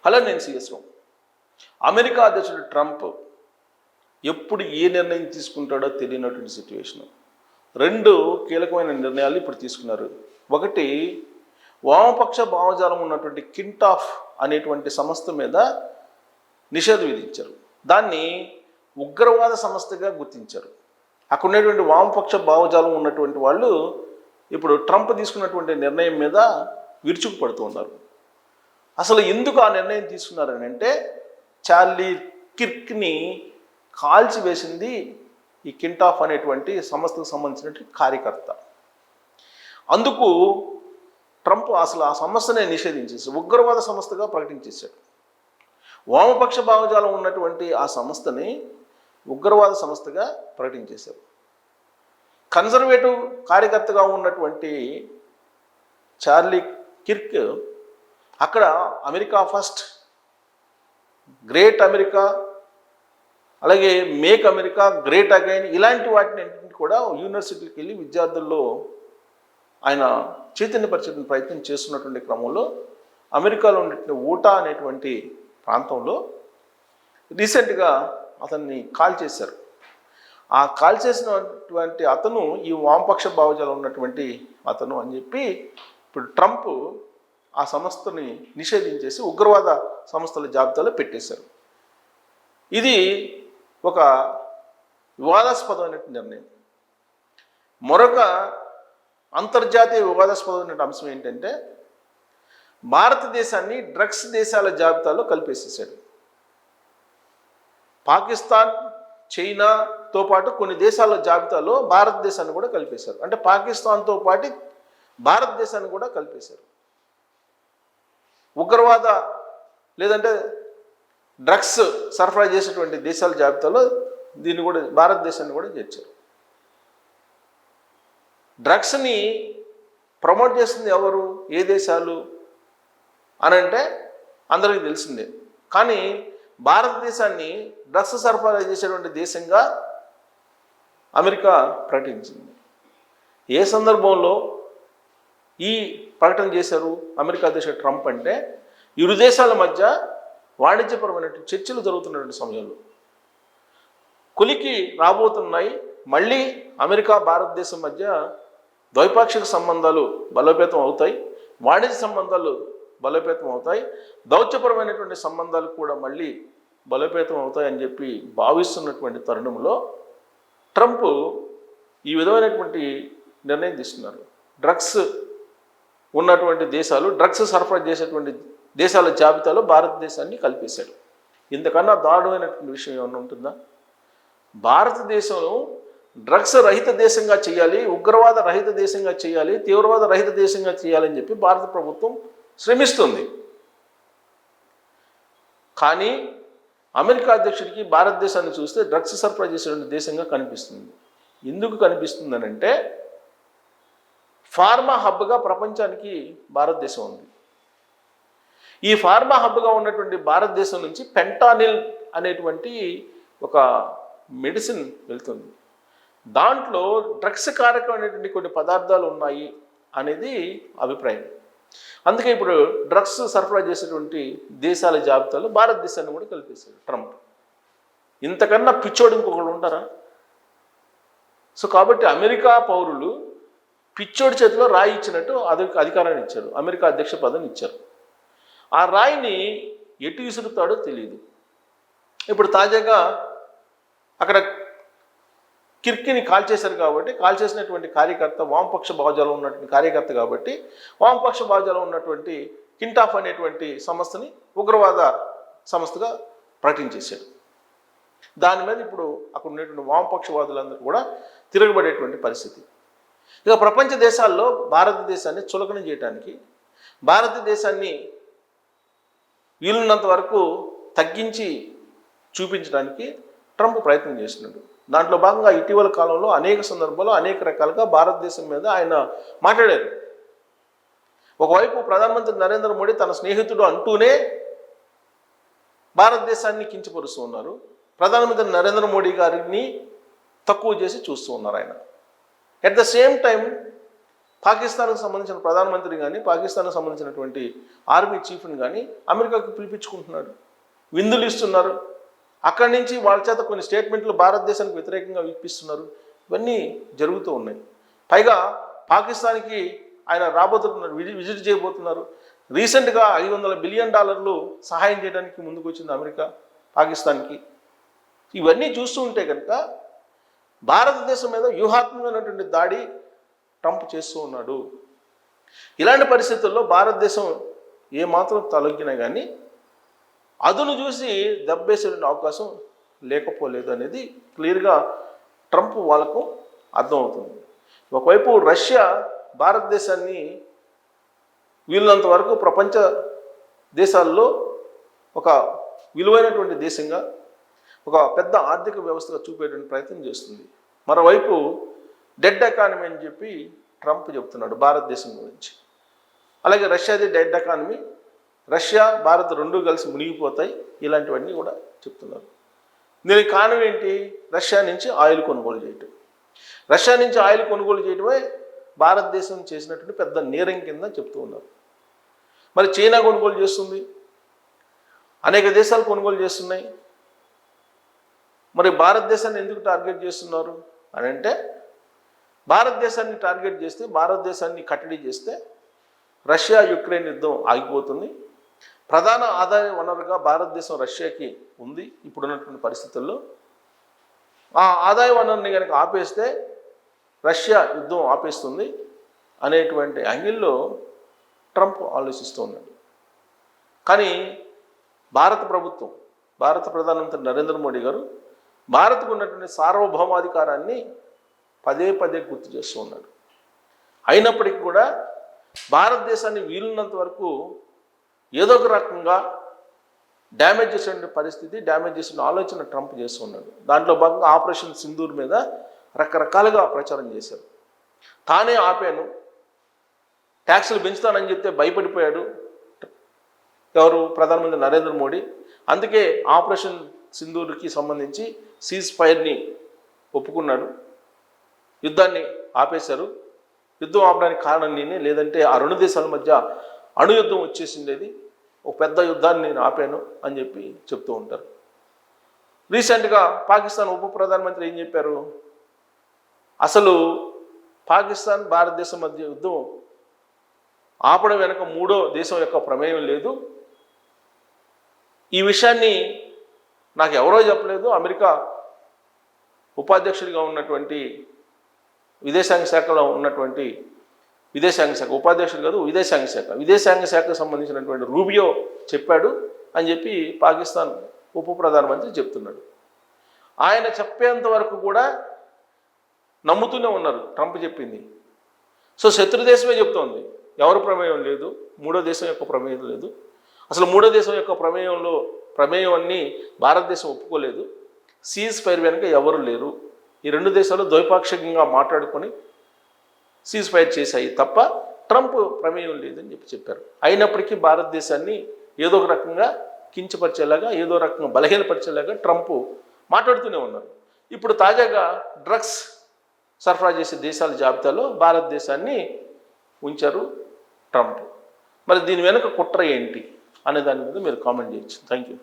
Hello, నేను CS రావు. America అధ్యక్షుడు Trump ఎప్పుడు ఏ నిర్ణయం తీసుకుంటాడో తెలియనటువంటి సిచ్యువేషన్. రెండు కీలకమైన నిర్ణయాలు ఇప్పుడు తీసుకున్నారు. ఒకటి, వామపక్ష భావజాలం ఉన్నటువంటి కింటాఫ్ అనేటువంటి సంస్థ మీద నిషేధం విధించారు. దాన్ని ఉగ్రవాద సంస్థగా గుర్తించారు. అక్కడ ఉన్నటువంటి వామపక్ష భావజాలం ఉన్నటువంటి వాళ్ళు ఇప్పుడు ట్రంప్ తీసుకున్నటువంటి నిర్ణయం మీద విరుచుకుపడుతూ ఉన్నారు. అసలు ఎందుకు ఆ నిర్ణయం తీసుకున్నారని అంటే, చార్లీ కిర్క్ని కాల్చివేసింది ఈ కింటాఫ్ అనేటువంటి సంస్థకు సంబంధించినటువంటి కార్యకర్త. అందుకు ట్రంప్ అసలు ఆ సంస్థనే నిషేధించేసి ఉగ్రవాద సంస్థగా ప్రకటించేశాడు. వామపక్ష భావజాలం ఉన్నటువంటి ఆ సంస్థని ఉగ్రవాద సంస్థగా ప్రకటించేశారు. కన్జర్వేటివ్ కార్యకర్తగా ఉన్నటువంటి చార్లీ కిర్క్ అక్కడ అమెరికా ఫస్ట్, గ్రేట్ అమెరికా, అలాగే మేక్ అమెరికా గ్రేట్ అగైన్ ఇలాంటి వాటిని కూడా యూనివర్సిటీకి వెళ్ళి విద్యార్థుల్లో ఆయన చైతన్యపరిచే ప్రయత్నం చేస్తున్నటువంటి క్రమంలో అమెరికాలో ఉన్నటువంటి ఊటా అనేటువంటి ప్రాంతంలో రీసెంట్గా అతన్ని కాల్ చేశారు. ఆ కాల్ చేసినటువంటి అతను ఈ వామపక్ష భావజాలం ఉన్నటువంటి అతను అని చెప్పి ఇప్పుడు ట్రంప్ ఆ సంస్థని నిషేధించేసి ఉగ్రవాద సంస్థల జాబితాలో పెట్టేశారు. ఇది ఒక వివాదాస్పదమైన నిర్ణయం. మరొక అంతర్జాతీయ వివాదాస్పదమైన అంశం ఏంటంటే, భారతదేశాన్ని డ్రగ్స్ దేశాల జాబితాలో కలిపేసేసాడు. పాకిస్తాన్, చైనాతో పాటు కొన్ని దేశాల జాబితాలో భారతదేశాన్ని కూడా కలిపేశారు. అంటే పాకిస్తాన్తో పాటు భారతదేశాన్ని కూడా కలిపేశారు. ఉగ్రవాద లేదంటే డ్రగ్స్ సరఫరా చేసేటువంటి దేశాల జాబితాలో దీన్ని కూడా భారతదేశాన్ని కూడా చేర్చారు. డ్రగ్స్ని ప్రమోట్ చేస్తుంది ఎవరు, ఏ దేశాలు అని అంటే అందరికీ తెలిసిందే. కానీ భారతదేశాన్ని డ్రగ్స్ సరఫరా చేసేటువంటి దేశంగా అమెరికా ప్రకటించింది. ఏ సందర్భంలో ఈ ప్రకటన చేశారు అమెరికా అధ్యక్షుడు ట్రంప్ అంటే, ఇరు దేశాల మధ్య వాణిజ్యపరమైన చర్చలు జరుగుతున్నటువంటి సమయంలో కొలికి రాబోతున్నాయి. మళ్ళీ అమెరికా భారతదేశం మధ్య ద్వైపాక్షిక సంబంధాలు బలోపేతం అవుతాయి, వాణిజ్య సంబంధాలు బలోపేతం అవుతాయి, దౌత్యపరమైనటువంటి సంబంధాలు కూడా మళ్ళీ బలోపేతం అవుతాయి అని చెప్పి భావిస్తున్నటువంటి తరుణంలో ట్రంప్ ఈ విధమైనటువంటి నిర్ణయం తీసుకున్నారు. డ్రగ్స్ ఉన్నటువంటి దేశాలు, డ్రగ్స్ సరఫరా చేసేటువంటి దేశాల జాబితాలో భారతదేశాన్ని కలిపేశాడు. ఇంతకన్నా దారుణమైనటువంటి విషయం ఏమన్నా ఉంటుందా? భారతదేశంలో డ్రగ్స్ రహిత దేశంగా చేయాలి, ఉగ్రవాద రహిత దేశంగా చేయాలి, తీవ్రవాద రహిత దేశంగా చేయాలని చెప్పి భారత ప్రభుత్వం శ్రమిస్తుంది. కానీ అమెరికా అధ్యక్షుడికి భారతదేశాన్ని చూస్తే డ్రగ్స్ సరఫరా చేసేటువంటి దేశంగా కనిపిస్తుంది. ఎందుకు కనిపిస్తుందనంటే, ఫార్మా హబ్గా ప్రపంచానికి భారతదేశం ఉంది. ఈ ఫార్మా హబ్గా ఉన్నటువంటి భారతదేశం నుంచి పెంటానిల్ అనేటువంటి ఒక మెడిసిన్ వెళ్తుంది. దాంట్లో డ్రగ్స్ కారకమైనటువంటి కొన్ని పదార్థాలు ఉన్నాయి అనేది అభిప్రాయం. అందుకే ఇప్పుడు డ్రగ్స్ సరఫరా చేసేటువంటి దేశాల జాబితాలో భారతదేశాన్ని కూడా కలిపేశాడు ట్రంప్. ఇంతకన్నా పిచ్చోడు ఇంకొకడు ఉంటారా? సో కాబట్టి అమెరికా పౌరులు పిచ్చోడి చేతిలో రాయి ఇచ్చినట్టు అధికారాన్ని ఇచ్చాడు, అమెరికా అధ్యక్ష పదవిని ఇచ్చారు. ఆ రాయిని ఎటు విసురుతాడో తెలియదు. ఇప్పుడు తాజాగా అక్కడ కిర్కిని కాల్ చేశారు కాబట్టి, కాల్ చేసినటువంటి కార్యకర్త వామపక్ష భావజాలం ఉన్నటువంటి కార్యకర్త కాబట్టి, వామపక్ష భావజాలం ఉన్నటువంటి కింటాఫ్ అనేటువంటి సంస్థని ఉగ్రవాద సంస్థగా ప్రకటించేశాడు. దాని మీద ఇప్పుడు అక్కడ ఉన్నటువంటి వామపక్షవాదులందరూ కూడా తిరగబడేటువంటి పరిస్థితి. ఇక ప్రపంచ దేశాల్లో భారతదేశాన్ని చులకన చేయడానికి, భారతదేశాన్ని వీలున్నంత వరకు తగ్గించి చూపించడానికి ట్రంప్ ప్రయత్నం చేస్తున్నాడు. దాంట్లో భాగంగా ఇటీవల కాలంలో అనేక సందర్భాల్లో అనేక రకాలుగా భారతదేశం మీద ఆయన మాట్లాడారు. ఒకవైపు ప్రధానమంత్రి నరేంద్ర మోడీ తన స్నేహితుడు అంటూనే భారతదేశాన్ని కించపరుస్తూ ఉన్నారు. ప్రధానమంత్రి నరేంద్ర మోడీ గారిని తక్కువ చేసి చూస్తూ ఉన్నారు ఆయన. అట్ ద సేమ్ టైం పాకిస్తాన్కు సంబంధించిన ప్రధానమంత్రి కానీ పాకిస్తాన్కు సంబంధించినటువంటి ఆర్మీ చీఫ్ని కానీ అమెరికాకు పిలిపించుకుంటున్నాడు, విందులు ఇస్తున్నారు. అక్కడి నుంచి వాళ్ళ చేత కొన్ని స్టేట్మెంట్లు భారతదేశానికి వ్యతిరేకంగా ఇప్పిస్తున్నారు. ఇవన్నీ జరుగుతూ ఉన్నాయి. పైగా పాకిస్తాన్కి ఆయన రాబోతున్నారు, విజిట్ చేయబోతున్నారు. రీసెంట్గా $500 బిలియన్ సహాయం చేయడానికి ముందుకు వచ్చింది అమెరికా పాకిస్తాన్కి. ఇవన్నీ చూస్తూ ఉంటే కనుక భారతదేశం మీద వ్యూహాత్మకమైనటువంటి దాడి ట్రంప్ చేస్తూ ఉన్నాడు. ఇలాంటి పరిస్థితుల్లో భారతదేశం ఏమాత్రం తలొగ్గినా కానీ అదును చూసి దెబ్బేసే అవకాశం లేకపోలేదు అనేది క్లియర్గా ట్రంప్ వాళ్ళకు అర్థమవుతుంది. ఒకవైపు రష్యా భారతదేశాన్ని వీళ్ళంత వరకు ప్రపంచ దేశాల్లో ఒక విలువైనటువంటి దేశంగా, ఒక పెద్ద ఆర్థిక వ్యవస్థగా చూపేటువంటి ప్రయత్నం చేస్తుంది. మరోవైపు డెడ్ ఎకానమీ అని చెప్పి ట్రంప్ చెప్తున్నాడు భారతదేశం గురించి. అలాగే రష్యాది డెడ్ ఎకానమీ, రష్యా భారత్ రెండూ కలిసి మునిగిపోతాయి, ఇలాంటివన్నీ కూడా చెప్తున్నారు. దీనికి కారణం ఏంటి? రష్యా నుంచి ఆయిల్ కొనుగోలు చేయటం. రష్యా నుంచి ఆయిల్ కొనుగోలు చేయటమే భారతదేశం చేసినటువంటి పెద్ద నేరం కింద చెప్తూ ఉన్నారు. మరి చైనా కొనుగోలు చేస్తుంది, అనేక దేశాలు కొనుగోలు చేస్తున్నాయి. మరి భారతదేశాన్ని ఎందుకు టార్గెట్ చేస్తున్నారు అని అంటే, భారతదేశాన్ని టార్గెట్ చేస్తే, భారతదేశాన్ని కట్టడి చేస్తే రష్యా యుక్రెయిన్ యుద్ధం ఆగిపోతుంది. ప్రధాన ఆదాయ వనరుగా భారతదేశం రష్యాకి ఉంది ఇప్పుడున్నటువంటి పరిస్థితుల్లో. ఆ ఆదాయ వనరుని కనుక ఆపేస్తే రష్యా యుద్ధం ఆపేస్తుంది అనేటువంటి యాంగిల్లో ట్రంప్ ఆలోచిస్తూ ఉన్నాడు. కానీ భారత ప్రభుత్వం, భారత ప్రధానమంత్రి నరేంద్ర మోడీ గారు భారత్కు ఉన్నటువంటి సార్వభౌమాధికారాన్ని పదే పదే గుర్తు చేస్తూ ఉన్నాడు. అయినప్పటికీ కూడా భారతదేశాన్ని వీలున్నంత వరకు ఏదో ఒక రకంగా డ్యామేజ్ చేసే పరిస్థితి, డ్యామేజ్ చేసిన ఆలోచన ట్రంప్ చేస్తూ ఉన్నాడు. దాంట్లో భాగంగా ఆపరేషన్ సింధూర్ మీద రకరకాలుగా ప్రచారం చేశారు. తానే ఆపాను, ట్యాక్సులు పెంచుతానని చెప్తే భయపడిపోయాడు ఎవరు? ప్రధానమంత్రి నరేంద్ర మోడీ. అందుకే ఆపరేషన్ సింధూర్కి సంబంధించి సీజ్ ఫైర్ని ఒప్పుకున్నాడు, యుద్ధాన్ని ఆపేశారు. యుద్ధం ఆపడానికి కారణం నేనే, లేదంటే ఆ రెండు దేశాల మధ్య అణుయుద్ధం వచ్చేసిండేది, ఒక పెద్ద యుద్ధాన్ని నేను ఆపాను అని చెప్పి చెప్తూ ఉంటారు. రీసెంట్గా పాకిస్తాన్ ఉప ప్రధానమంత్రి ఏం చెప్పారు? అసలు పాకిస్తాన్ భారతదేశం మధ్య యుద్ధం ఆపడం వెనక మూడో దేశం యొక్క ప్రమేయం లేదు, ఈ విషయాన్ని నాకు ఎవరో చెప్పలేదు. అమెరికా ఉపాధ్యక్షుడిగా ఉన్నటువంటి విదేశాంగ శాఖలో ఉన్నటువంటి విదేశాంగ శాఖ ఉపాధ్యక్షుడు కాదు, విదేశాంగ శాఖకు సంబంధించినటువంటి రూబియో చెప్పాడు అని చెప్పి పాకిస్తాన్ ఉప ప్రధానమంత్రి చెప్తున్నాడు. ఆయన చెప్పేంత వరకు కూడా నమ్ముతూనే ఉన్నారు ట్రంప్ చెప్పింది. సో శత్రు దేశమే చెప్తోంది ఎవరు ప్రమేయం లేదు, మూడో దేశం యొక్క ప్రమేయం లేదు. అసలు మూడో దేశం యొక్క ప్రమేయాన్ని భారతదేశం ఒప్పుకోలేదు. సీజ్ ఫైర్ వెనుక ఎవరు లేరు, ఈ రెండు దేశాలు ద్వైపాక్షికంగా మాట్లాడుకొని సీజ్ ఫైర్ చేశాయి తప్ప ట్రంప్ ప్రమేయం లేదని చెప్పారు. అయినప్పటికీ భారతదేశాన్ని ఏదో ఒక రకంగా కించపరిచేలాగా, ఏదో రకంగా బలహీనపరిచేలాగా ట్రంప్ మాట్లాడుతూనే ఉన్నారు. ఇప్పుడు తాజాగా డ్రగ్స్ సరఫరా చేసే దేశాల జాబితాలో భారతదేశాన్ని ఉంచారు ట్రంప్. మరి దీని వెనుక కుట్ర ఏంటి అనే దాని మీద మీరు కామెంట్ చేయొచ్చు. Thank you.